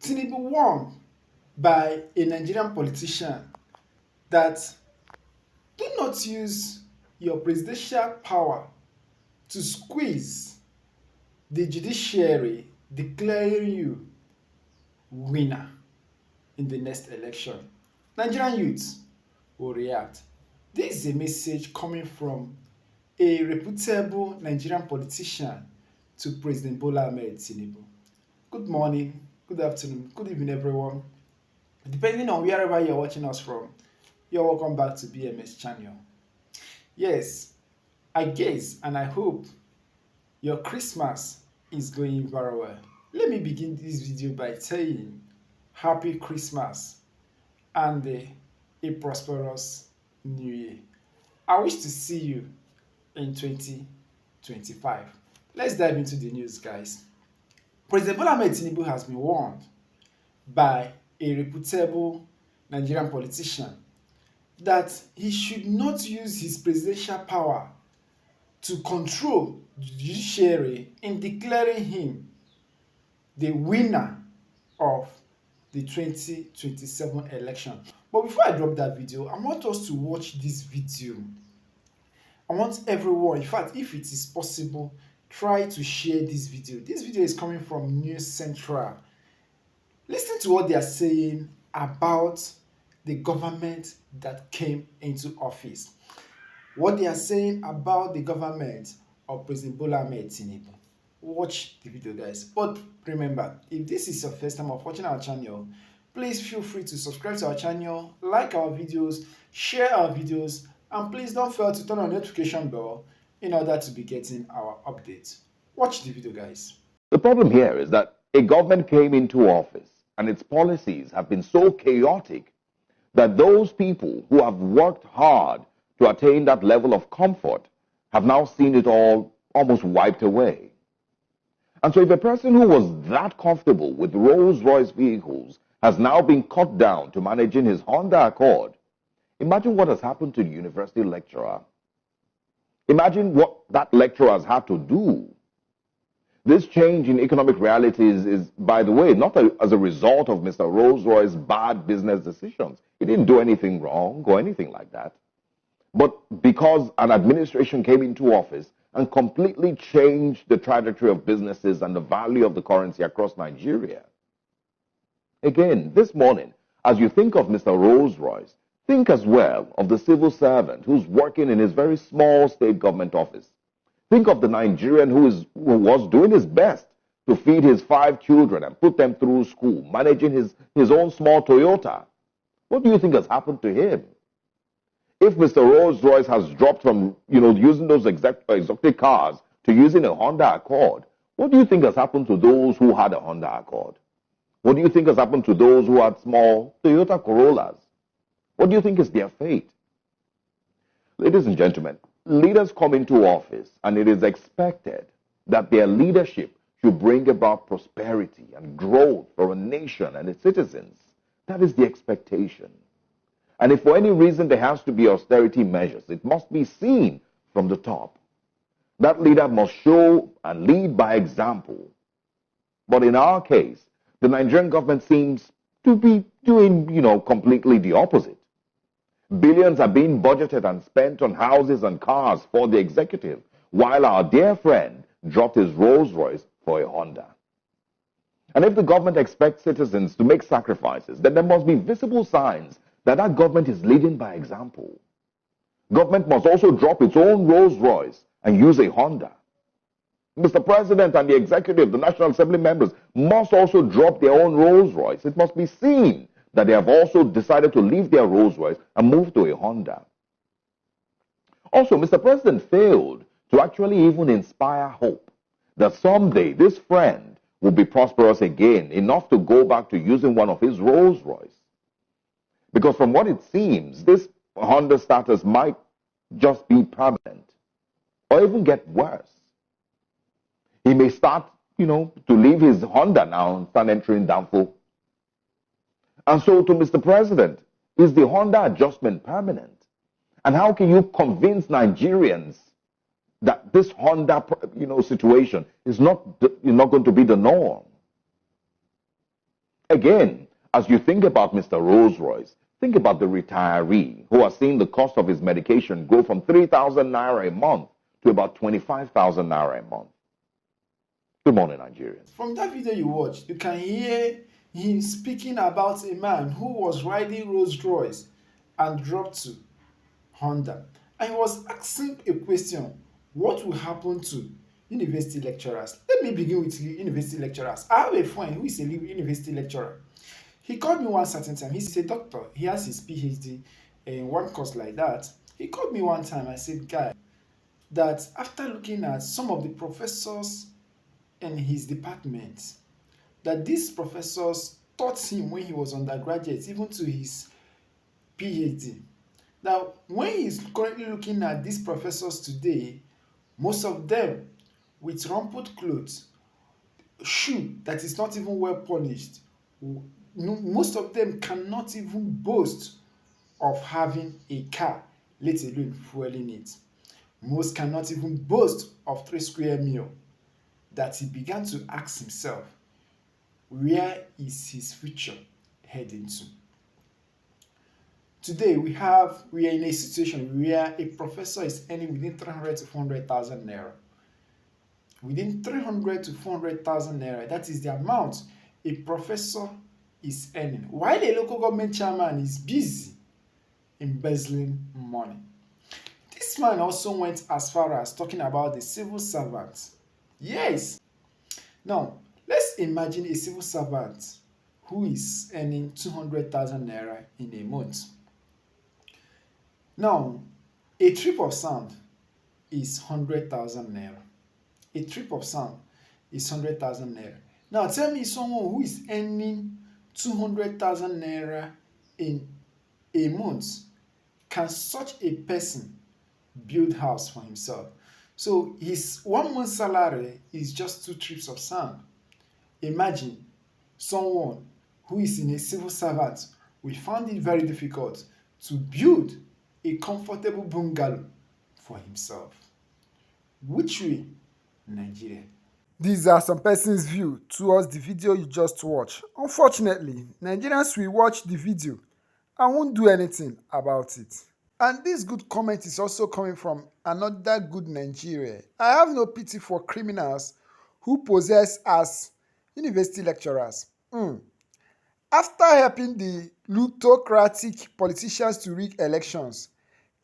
Tinubu won by a Nigerian politician that do not use your presidential power to squeeze the judiciary declaring you winner in the next election. Nigerian youths will react. This is a message coming from a reputable Nigerian politician to President Bola Ahmed Tinubu. Good morning, good afternoon, good evening, everyone. Depending on wherever you're watching us from, you're welcome back to BMS channel. Yes, I guess and I hope your Christmas is going very well. Let me begin this video by saying Happy Christmas and a prosperous New Year. I wish to see you in 2025. Let's dive into the news, guys. President Bola Ahmed Tinubu has been warned by a reputable Nigerian politician that he should not use his presidential power to control the judiciary in declaring him the winner of the 2027 election. But before I drop that video, I want us to watch this video. I want everyone, in fact, if it is possible, try to share this video. This video is coming from News Central. Listen to what they are saying about the government that came into office. What they are saying about the government of President Bola Ahmed Tinubu. Watch the video, guys. But remember, if this is your first time of watching our channel, please feel free to subscribe to our channel, like our videos, share our videos, and please don't fail to turn on the notification bell in order to be getting our updates. Watch the video, guys. The problem here is that a government came into office and its policies have been so chaotic that those people who have worked hard to attain that level of comfort have now seen it all almost wiped away. And so if a person who was that comfortable with Rolls-Royce vehicles has now been cut down to managing his Honda Accord, imagine what has happened to the university lecturer. Imagine what that lecturer has had to do. This change in economic realities is, by the way, not as a result of Mr. Rolls-Royce's bad business decisions. He didn't do anything wrong or anything like that. But because an administration came into office and completely changed the trajectory of businesses and the value of the currency across Nigeria. Again, this morning, as you think of Mr. Rolls-Royce, think as well of the civil servant who's working in his very small state government office. Think of the Nigerian who was doing his best to feed his 5 children and put them through school, managing his own small Toyota. What do you think has happened to him? If Mr. Rolls-Royce has dropped from, using those exotic cars to using a Honda Accord, what do you think has happened to those who had a Honda Accord? What do you think has happened to those who had small Toyota Corollas? What do you think is their fate? Ladies and gentlemen, leaders come into office and it is expected that their leadership should bring about prosperity and growth for a nation and its citizens. That is the expectation. And if for any reason there has to be austerity measures, it must be seen from the top. That leader must show and lead by example. But in our case, the Nigerian government seems to be doing, completely the opposite. Billions are being budgeted and spent on houses and cars for the executive, while our dear friend dropped his Rolls-Royce for a Honda. And if the government expects citizens to make sacrifices, then there must be visible signs that government is leading by example. Government must also drop its own Rolls-Royce and use a Honda. Mr. President and the executive, the National Assembly members, must also drop their own Rolls-Royce. It must be seen that they have also decided to leave their Rolls-Royce and move to a Honda. Also, Mr. President failed to actually even inspire hope that someday this friend will be prosperous again, enough to go back to using one of his Rolls-Royce. Because from what it seems, this Honda status might just be permanent or even get worse. He may start, to leave his Honda now and start entering downfall. And so to Mr. President, is the Honda adjustment permanent? And how can you convince Nigerians that this Honda, situation is not going to be the norm? Again, as you think about Mr. Rolls-Royce, think about the retiree who has seen the cost of his medication go from 3,000 naira a month to about 25,000 naira a month. Good morning, Nigerians. From that video you watched, you can hear him speaking about a man who was riding Rolls Royce and dropped to Honda. And he was asking a question: what will happen to university lecturers? Let me begin with university lecturers. I have a friend who is a university lecturer. He called me one certain time. He's a doctor. He has his PhD in one course like that. He called me one time. I said, guy, that after looking at some of the professors in his department, that these professors taught him when he was undergraduate, even to his PhD. Now, when he's currently looking at these professors today, most of them with rumpled clothes, shoe that is not even well polished, most of them cannot even boast of having a car, let alone fueling it. Most cannot even boast of 3 square meal. That he began to ask himself, where is his future heading to? Today we are in a situation where a professor is earning within 300 to 400,000 naira. Within 300 to 400,000 naira, that is the amount a professor is earning, while a local government chairman is busy embezzling money. This man also went as far as talking about the civil servants. Yes. Now, let's imagine a civil servant who is earning 200,000 naira in a month. Now, a trip of sand is 100,000 naira. A trip of sand is 100,000 naira. Now, tell me someone who is earning 200,000 naira in a month, can such a person build house for himself? So his 1 month salary is just 2 trips of sand. Imagine someone who is in a civil servant will find it very difficult to build a comfortable bungalow for himself. Which way, Nigeria? These are some person's view towards the video you just watched. Unfortunately, Nigerians will watch the video and won't do anything about it. And this good comment is also coming from another good Nigerian. I have no pity for criminals who possess as university lecturers. After helping the plutocratic politicians to rig elections,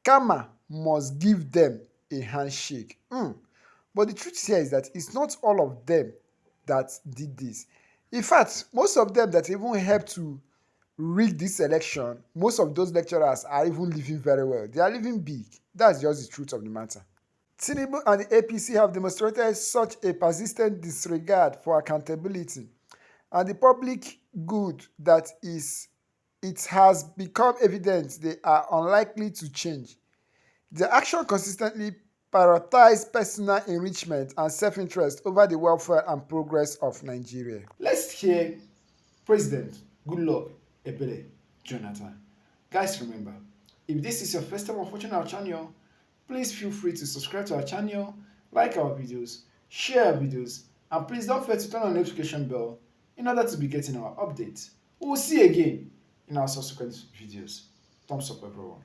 karma must give them a handshake. But the truth here is that it's not all of them that did this. In fact, most of them that even helped to rig this election, most of those lecturers are even living very well. They are living big. That's just the truth of the matter. Tinubu and the APC have demonstrated such a persistent disregard for accountability and the public good that it has become evident they are unlikely to change. Their action consistently prioritize personal enrichment and self-interest over the welfare and progress of Nigeria. Let's hear President Goodluck Ebele Jonathan. Guys, remember, if this is your first time of watching our channel, please feel free to subscribe to our channel, like our videos, share our videos, and please don't forget to turn on the notification bell in order to be getting our updates. We will see you again in our subsequent videos. Thumbs up, everyone.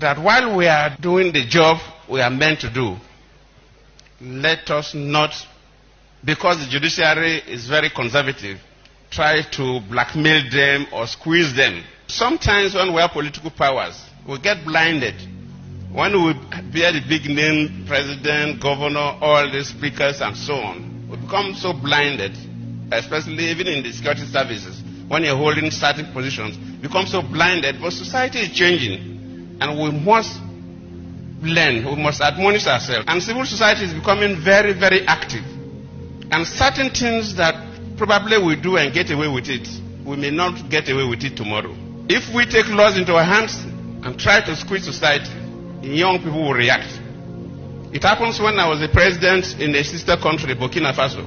That while we are doing the job we are meant to do, let us not, because the judiciary is very conservative, try to blackmail them or squeeze them. Sometimes when we have political powers, we get blinded. When we bear the big name, president, governor, all the speakers and so on, we become so blinded, especially even in the security services. When you're holding certain positions, become so blinded. But society is changing. And we must learn, we must admonish ourselves. And civil society is becoming very, very active. And certain things that probably we do and get away with it, we may not get away with it tomorrow. If we take laws into our hands and try to squeeze society, young people will react. It happens when I was a president in a sister country, Burkina Faso,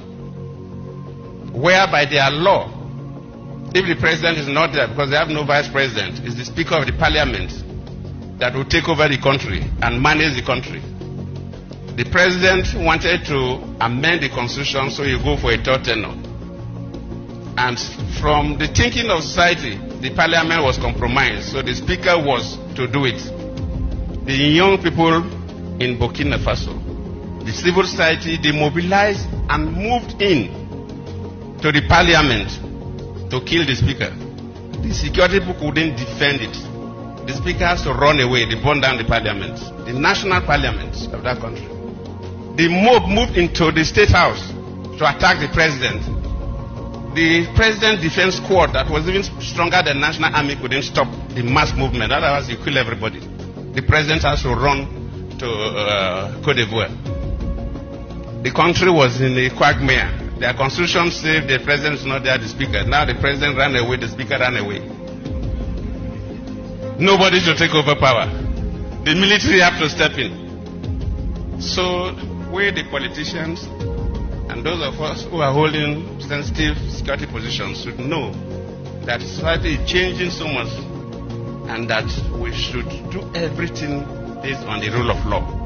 whereby their law, if the president is not there because they have no vice president, is the speaker of the parliament that will take over the country and manage the country. The president wanted to amend the constitution so you go for a third tenure. And from the thinking of society, the parliament was compromised, so the speaker was to do it. The young people in Burkina Faso, the civil society, they mobilized and moved in to the parliament to kill the speaker. The security people couldn't defend it. The speaker has to run away. They burned down the parliament, the national parliament of that country. The mob moved into the state house to attack the president. The president defense squad that was even stronger than national army couldn't stop the mass movement. Otherwise, you kill everybody. The president has to run to Cote d'Ivoire. The country was in a quagmire. Their constitution said the president is not there, the speaker. Now the president ran away, the speaker ran away. Nobody should take over power. The military have to step in. So we, the politicians, and those of us who are holding sensitive security positions should know that society is changing so much and that we should do everything based on the rule of law.